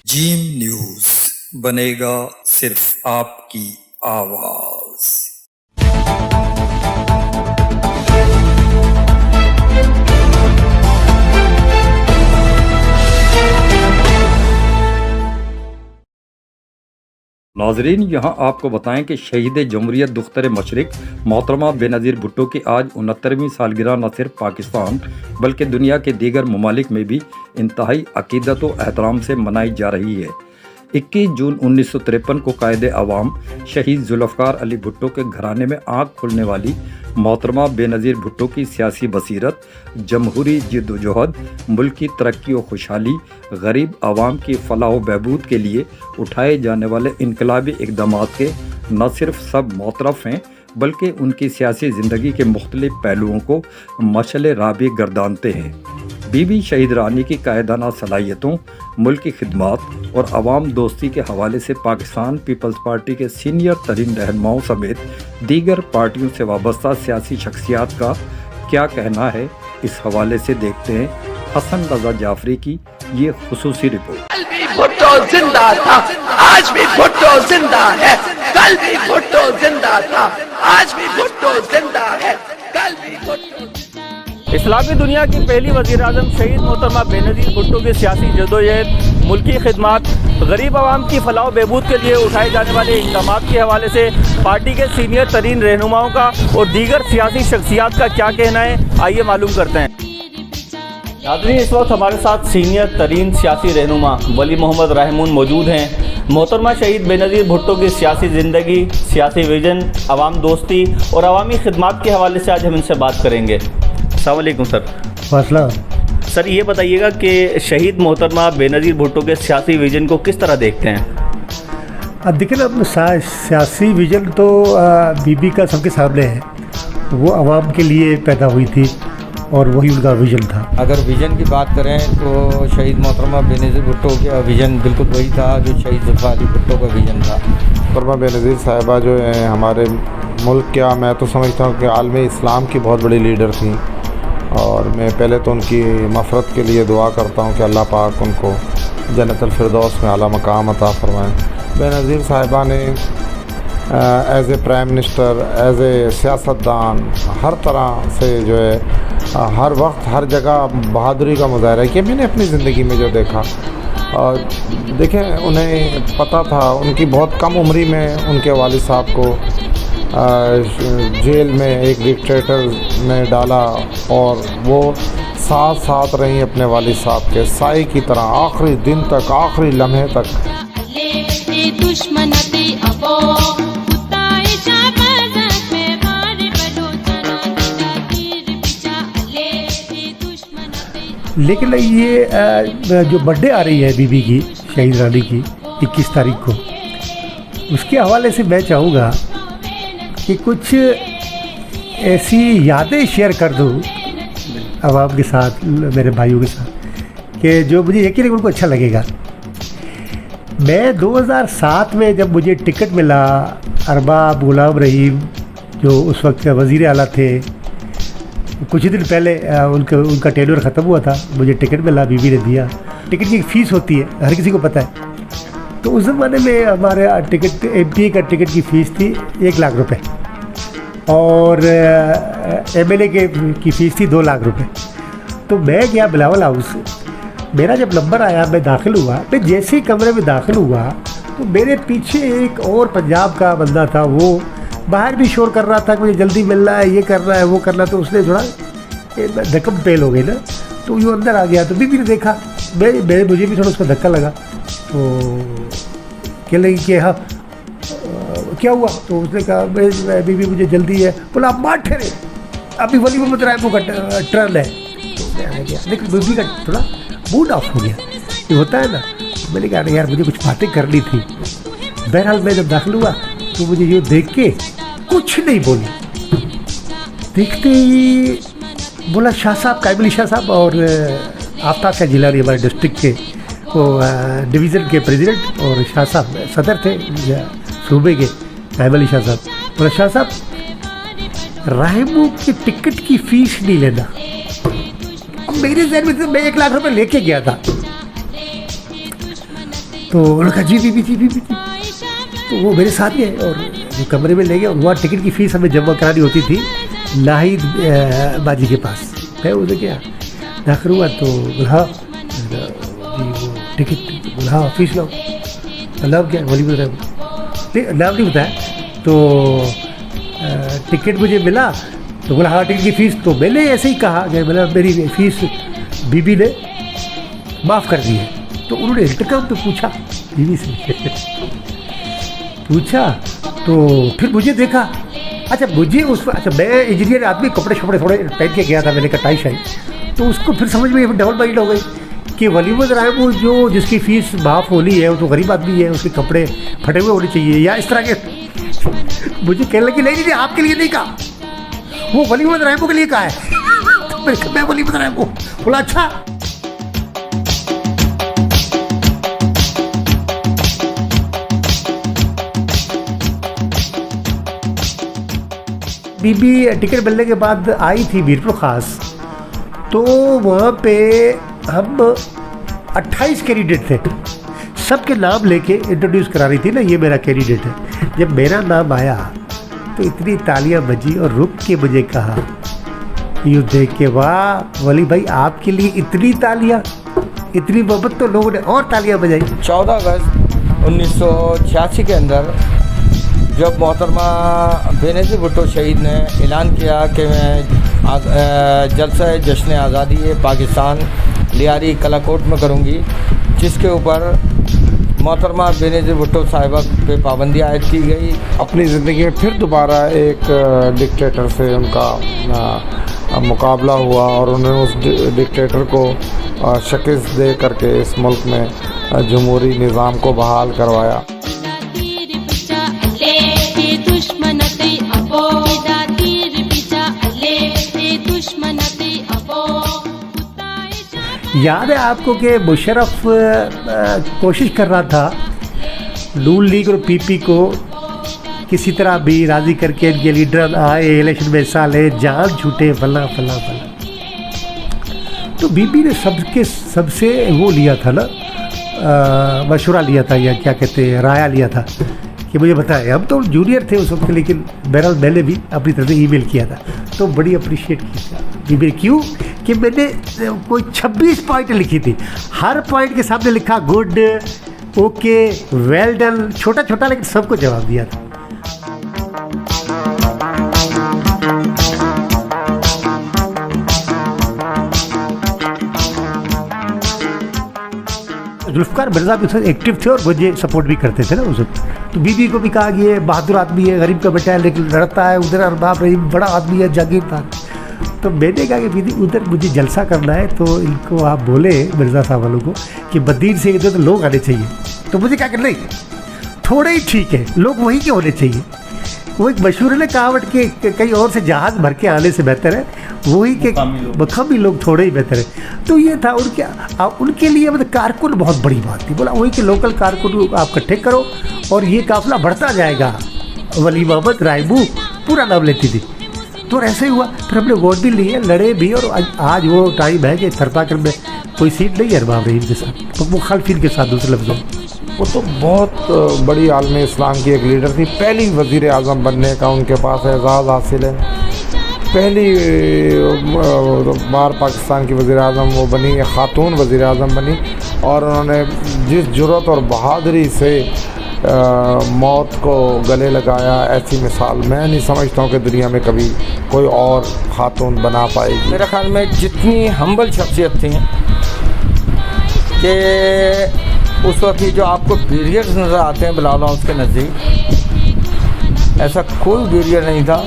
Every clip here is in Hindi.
जीम न्यूज बनेगा सिर्फ आपकी आवाज। नाजरीन, यहाँ आपको बताएं कि शहीद जमहूरियत दुख्तर मशरिक मोहतरमा बेनज़ीर भुट्टो की आज 69वीं सालगिरह न सिर्फ पाकिस्तान बल्कि दुनिया के दीगर ममालिक में भी इंतहाई अकीदत व एहतराम से मनाई जा रही है। 21 जून 1953 को कायदे अवाम शहीद जुल्फ़कार अली भुट्टो के घराने में आँख खुलने वाली मोहतरमा बेनज़ीर भुट्टो की सियासी बसीरत, जमहूरी जिद्दोजहद, मुल्क की तरक्की व खुशहाली, गरीब आवाम की फलाह व बहबूद के लिए उठाए जाने वाले इनकलाबी इक़दामात के न सिर्फ सब मोतरफ़ हैं बल्कि उनकी सियासी ज़िंदगी के मुख्तलिफ़ पहलुओं को मशअल राह भी गर्दानते हैं। बीबी शहीद रानी की कायदाना सलाहियतों, मुल्क की खिदमत और अवाम दोस्ती के हवाले से पाकिस्तान पीपल्स पार्टी के सीनियर तरीन रहनुमाओं समेत दीगर पार्टियों से वाबस्ता सियासी शख्सियात का क्या कहना है, इस हवाले से देखते हैं हसन रज़ा जाफरी की ये खुसूसी रिपोर्ट। कल भी भुट्टो जिंदा था, आज भी भुट्टो जिंदा है। कल भी भुट्टो जिंदा था, आज भी भुट्टो जिंदा है। कल भी भुट्टो। इस्लामी दुनिया की पहली वज़ीर आज़म शहीद मोहतरमा बेनज़ीर भुट्टो की सियासी जदोजहद, मुल्की खिदमत, गरीब आवाम की फलाह व बहबूद के लिए उठाए जाने वाले इक़दामात के हवाले से पार्टी के सीनियर तरीन रहनुमाओं का और दीगर सियासी शख्सियात का क्या कहना है, आइए मालूम करते हैं। नाज़रीन, इस वक्त हमारे साथ सीनियर तरीन सियासी रहनुमा वली मोहम्मद रहमून मौजूद हैं। मोहतरमा शहीद बेनज़ीर भुट्टो की सियासी ज़िंदगी, सियासी विजन, आवाम दोस्ती और अवामी खिदमत के हवाले से आज हम इनसे बात करेंगे। अस्सलाम वालेकुम सर। वालेकुम सर, ये बताइएगा कि शहीद मोहतरमा बेनज़ीर भुट्टो के सियासी विजन को किस तरह देखते हैं? अब देखिए ना, सियासी विजन तो बीबी का सबके सामने है। वो आवाम के लिए पैदा हुई थी और वही उनका विजन था। अगर विज़न की बात करें तो शहीद मोहतरमा बेनज़ीर भुट्टो का विज़न बिल्कुल वही था जो शहीद जुल्फ़कार अली भुट्टो का विज़न था। मोहतरमा बेनज़ीर साहिबा जो है हमारे मुल्क, क्या मैं तो समझता हूँ कि आलमी इस्लाम की बहुत बड़ी लीडर थी और मैं पहले तो उनकी मफ़रत के लिए दुआ करता हूँ कि अल्लाह पाक उनको जन्नतुल फिरदौस में आला मकाम अता फरमाएँ। बेनज़ीर साहिबा ने as a prime minister, as a सियासतदान, हर तरह से जो है हर वक्त हर जगह बहादुरी का मुजाहरा किया। मैंने अपनी ज़िंदगी में जो देखा, और देखें, उन्हें पता था, उनकी बहुत कम उम्री में उनके वालिद साहब को जेल में एक डिक्टेटर ने डाला और वो साथ साथ रही अपने वालिद साहब के साए की तरह आखिरी दिन तक, आखिरी लम्हे तक। लेकिन ये जो बर्थडे आ रही है बीबी की, शहीद रानी की 21 तारीख को, उसके हवाले से मैं चाहूँगा कि कुछ ऐसी यादें शेयर कर दूँ आवाम के साथ, मेरे भाइयों के साथ, कि जो मुझे यकीन है उनको अच्छा लगेगा। मैं 2007 में जब मुझे टिकट मिला, अरबाब गुलाम रहीम जो उस वक्त वज़ीर आला थे, कुछ ही दिन पहले उनका टेन्योर ख़त्म हुआ था, मुझे टिकट मिला, बीबी ने दिया। टिकट की एक फ़ीस होती है, हर किसी को पता है। तो उस ज़माने में हमारे टिकट, MPA का टिकट की फ़ीस थी 1 लाख रुपए और MLA की फ़ीस थी 2 लाख रुपए। तो मैं गया बिलावल हाउस, मेरा जब नंबर आया, मैं दाखिल हुआ। मैं जैसे ही कमरे में दाखिल हुआ तो मेरे पीछे एक और पंजाब का बंदा था, वो बाहर भी शोर कर रहा था कि मुझे जल्दी मिलना है, ये करना है, वो करना है। तो उसने थोड़ा धक्कम पेल हो गई ना, तो वो अंदर आ गया। तो बीबी ने देखा, मुझे भी थोड़ा उसका धक्का लगा। तो कह लगी कि हाँ क्या हुआ? तो उसने कहा, बीबी मुझे जल्दी है। बोला, आप मार ठहरे, अभी वली मोहम्मद रायमू का ट्रल है। तो मैं आ गया, लेकिन बीबी का थोड़ा मूड ऑफ हो गया। ये होता है ना। मैंने कहा यार, मुझे कुछ बातें करनी थी। बहरहाल मैं जब दाखिल हुआ तो मुझे ये देख के कुछ नहीं बोली। देखते ही बोला, शाह साहब, कायम अली शाह साहब और आफ्ताब शाह जिलानी हमारे डिस्ट्रिक्ट के वो डिवीज़न के प्रेसिडेंट, और शाह साहब सदर थे सूबे के, कायम अली शाह साहब। बोला, शाह साहब, रहमू की टिकट की फ़ीस नहीं लेना। अब मेरे जहन में तो मैं 1 लाख रुपए लेके गया था। तो उन्होंने कहा जी बीबी जी बीबी जी। तो वो मेरे साथ गए और वो कमरे में ले गए और वहाँ टिकट की फ़ीस हमें जमा करानी होती थी नाहिद बाजी के पास। मैं उसे क्या दाखिल हुआ तो बोला जी वो टिकट, बोला हाँ फीस लाओ। नाम क्या, वली बताया, नहीं नाम नहीं बताया। तो टिकट मुझे मिला तो बोला हाँ टिकट की फ़ीस। तो मैंने ऐसे ही कहा कि बोला मेरी फ़ीस बीबी ने माफ़ कर दी है। तो उन्होंने इंतकाम पे पूछा बीवी से पूछा तो फिर मुझे देखा। अच्छा मुझे उस अच्छा मैं इंजीनियर आदमी, कपड़े शपड़े थोड़े पहन के गया था, मैंने कटाई शाही। तो उसको फिर समझ में डबल माइंड हो गई कि वलीमत राय वो जो जिसकी फ़ीस माफ़ होनी है वो तो गरीब आदमी है, उसके कपड़े फटे हुए होने चाहिए या इस तरह के। मुझे कहने लगी नहीं आपके लिए नहीं कहा, वो वलीमत राय के लिए कहा है। तो मैं वलीमत राय को बोला अच्छा। बीबी टिकट मिलने के बाद आई थी मीरपुर ख़ास। तो वहाँ पे हम 28 कैंडिडेट थे, सबके नाम लेके इंट्रोड्यूस करा रही थी ना, ये मेरा कैंडिडेट है। जब मेरा नाम आया तो इतनी तालियां बजी और रुक के मुझे कहा, यूँ देख के वाह वली भाई आपके लिए इतनी तालियां, इतनी मोहब्बत। तो लोगों ने और तालियां बजाई। 14 अगस्त 1986 के अंदर जब मोहतरमा बेनज़ीर भुट्टो शहीद ने ऐलान किया कि मैं जलसा जश्न आज़ादी पाकिस्तान लियारी कलाकोट में करूँगी, जिसके ऊपर मोहतरमा बेनज़ीर भुट्टो साहिबा पे पाबंदी आयद की गई। अपनी ज़िंदगी में फिर दोबारा एक डिक्टेटर से उनका मुकाबला हुआ और उन्होंने उस डिक्टेटर को शिकस्त दे करके इस मुल्क में जमहूरी निज़ाम को बहाल करवाया। याद है आपको कि मुशर्रफ कोशिश कर रहा था नून लीग और पीपी को किसी तरह भी राज़ी करके इनके लीडर आए, इलेक्शन में हिस्सा ले, जान छूटे, फला फला फला। तो बीबी ने सबसे वो लिया था ना, मशवरा लिया था या क्या कहते हैं, राया लिया था कि मुझे बताएं। हम तो जूनियर थे उस वक्त, लेकिन बहरहाल मैंने भी अपनी तरफ से ईमेल किया था तो बड़ी अप्रिशिएट की था बीबी। क्यों कि मैंने कोई 26 पॉइंट लिखी थी, हर पॉइंट के सामने लिखा गुड, ओके, वेल डन, छोटा छोटा लेकिन सबको जवाब दिया था। जुल्फ़िकार मिर्ज़ा भी उसमें एक्टिव थे और मुझे सपोर्ट भी करते थे ना उस वक्त। तो बीबी को भी कहा कि ये बहादुर आदमी है, गरीब का बेटा है, लेकिन लड़ता है, उधर अरबाब रहीम बड़ा आदमी है, जागीरदार। तो मैंने कहा कि दीदी उधर मुझे जलसा करना है तो इनको आप बोले मिर्ज़ा साहब वालों को कि बदीन से इधर तो लोग आने चाहिए। तो मुझे क्या करना, नहीं थोड़े ही ठीक है, लोग वहीं के होने चाहिए। वो एक मशहूर है कहावत के कहीं और से जहाज़ भर के आने से बेहतर है वही के मकामी लोग थोड़े ही बेहतर है। तो ये था उनके लिए मतलब कारकुन बहुत बड़ी बात थी। बोला वही के लोकल कारकुन आप इकट्ठे करो और ये काफिला बढ़ता जाएगा। वली मोहम्मद रायबू पूरा नाम लेती थी। तो ऐसे ही हुआ, फिर हमने वोट भी लिए, लड़े भी, और आज वो टाइम है कि थरपाकर में कोई सीट नहीं है अरबाब रहीम के साथ, तो मुखालफिन के साथ दूसरे लफ्ज़ों। वो तो बहुत बड़ी आलम इस्लाम की एक लीडर थी, पहली वज़ीर आज़म बनने का उनके पास एजाज़ हासिल है। पहली बार पाकिस्तान की वज़ीर आज़म वो बनी, ख़ातून वज़ीर आज़म बनी, और उन्होंने जिस जुर्रत और बहादुरी से मौत को गले लगाया, ऐसी मिसाल मैं नहीं समझता हूँ कि दुनिया में कभी कोई और ख़ातून बना पाएगी। मेरे ख्याल में जितनी हम्बल शख्सियत थी कि उस वक्त जो आपको बैरियर्स नज़र आते हैं बिलावल हाउस के नज़दीक, ऐसा कोई बैरियर नहीं था।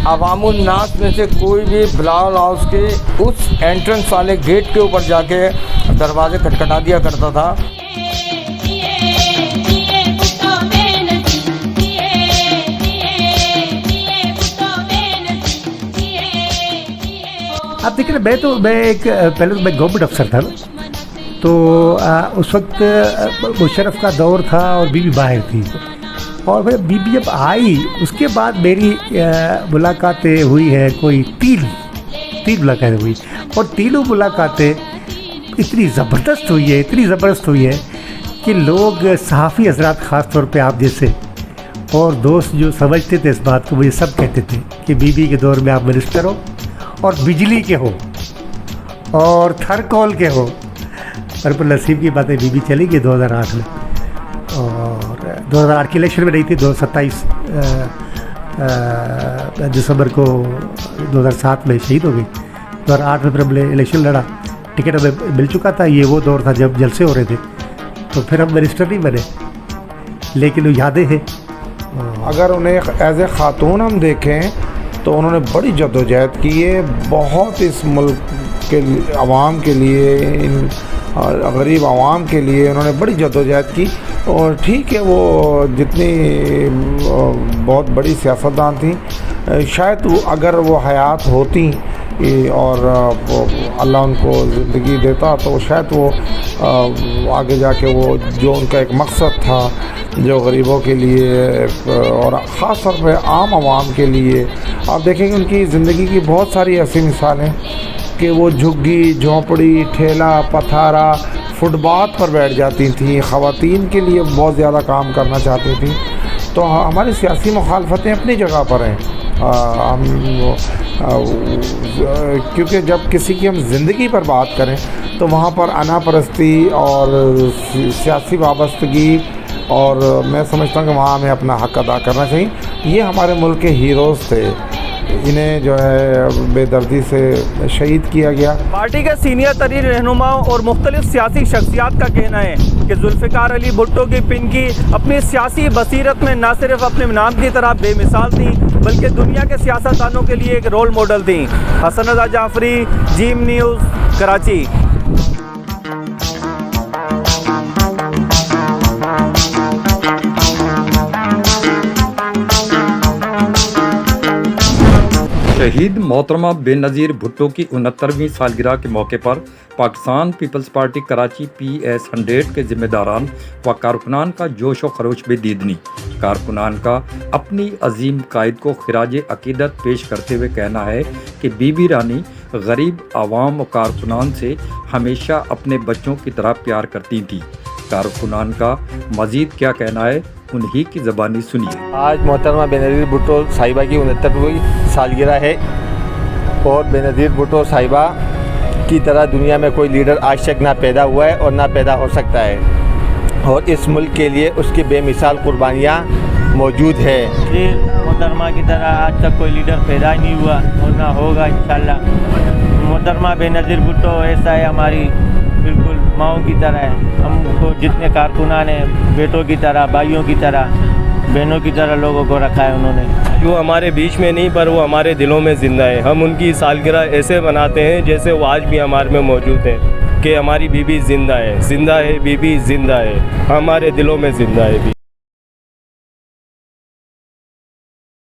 अवामुल नास में से कोई भी बिलावल हाउस के उस एंट्रेंस वाले गेट के ऊपर जाके दरवाजे खटखटा दिया करता था। आप देखिए मैं पहले तो मैं गवर्नमेंट अफसर था ना, तो उस वक्त मुशर्रफ का दौर था और बीबी बाहर थी, और फिर बीबी जब आई उसके बाद मेरी मुलाकातें हुई है, कोई तीन मुलाकातें हुई, और तीनों मुलाकातें इतनी ज़बरदस्त हुई है कि लोग सहाफ़ी हजरात ख़ास तौर पे आप जैसे और दोस्त जो समझते थे इस बात को, मुझे सब कहते थे कि बीबी के दौर में आप मिनिस्टर हो और बिजली के हो और थरकोल के हो। पर नसीब की बात है, बीबी चली गई 2008 में, और 2008 के इलेक्शन में नहीं थी, 27 दिसंबर को 2007 में शहीद हो गई। 2008 में फिर हमने इलेक्शन लड़ा, टिकट हमें मिल चुका था। ये वो दौर था जब जलसे हो रहे थे, तो फिर हम मिनिस्टर नहीं बने, लेकिन वो यादें हैं। अगर उन्हें एज ए ख़ातून हम देखें तो उन्होंने बड़ी जद्दोजहद की है, बहुत इस मुल्क के आवाम के लिए, गरीब आवाम के लिए उन्होंने बड़ी जद्दोजहद की। और ठीक है, वो जितनी बहुत बड़ी सियासतदान थी, शायद वो अगर वो हयात होती और अल्लाह उनको ज़िंदगी देता तो शायद वो आगे जाके वो जो उनका एक मकसद था, जो गरीबों के लिए और ख़ास तौर पे आम आवाम के लिए, आप देखेंगे उनकी ज़िंदगी की बहुत सारी ऐसी मिसालें कि वो झुग्गी झोंपड़ी ठेला पथारा फुटपाथ पर बैठ जाती थी, ख़वातीन के लिए बहुत ज़्यादा काम करना चाहती थी। तो हमारी सियासी मुखालफतें अपनी जगह पर हैं। क्योंकि जब किसी की हम ज़िंदगी पर बात करें तो वहाँ पर अना परस्ती और सियासी वाबस्तगी, और मैं समझता हूँ कि वहाँ हमें अपना हक़ अदा करना चाहिए। ये हमारे मुल्क के हीरोज़ थे, इन्हें जो है बेदर्दी से शहीद किया गया। पार्टी के सीनियर तरीन रहनुमाओं और मुख्तलिफ सियासी शख्सियात का कहना है कि जुल्फ़िकार अली भुट्टो की पिंकी अपनी सियासी बसीरत में न सिर्फ अपने नाम की तरह बेमिसाल थी, बल्कि दुनिया के सियासतदानों के लिए एक रोल मॉडल थी। हसन रज़ा जाफरी, जीम न्यूज़, कराची। शहीद मोहतरमा बेनज़ीर भुट्टो की 69वीं सालगिरह के मौके पर Pakistan peoples party Karachi PS100 के ज़िम्मेदारान व कारकुनान का जोश व खरोश बेदीदनी। कारकुनान का अपनी अजीम कायद को खिराज अकीदत पेश करते हुए कहना है कि बीबी रानी गरीब आवाम व कारकुनान से हमेशा अपने बच्चों की तरह प्यार करती थी। कारकुनान का मज़ीद क्या कहना है, उन्हीं की ज़बानी सुनिए। आज मोहतरमा बेनज़ीर भुट्टो साहिबा की 69वीं सालगिरह है, और बेनज़ीर भुट्टो साहिबा की तरह दुनिया में कोई लीडर आज तक ना पैदा हुआ है और ना पैदा हो सकता है, और इस मुल्क के लिए उसकी बेमिसाल कुर्बानियाँ मौजूद है। जी, मोहतरमा की तरह आज तक कोई लीडर पैदा ही नहीं हुआ और ना होगा इंशाल्लाह। मोहतरमा बेनज़ीर भुट्टो ऐसा है, हमारी बिल्कुल माओ की तरह है। हमको जितने कारकुनान हैं, बेटों की तरह, भाइयों की तरह, बहनों की तरह लोगों को रखा है उन्होंने। वो हमारे बीच में नहीं, पर वो हमारे दिलों में ज़िंदा है। हम उनकी सालगिरह ऐसे मनाते हैं जैसे वो आज भी हमारे में मौजूद हैं, कि हमारी बीबी ज़िंदा है, बीबी ज़िंदा है, हमारे दिलों में ज़िंदा है।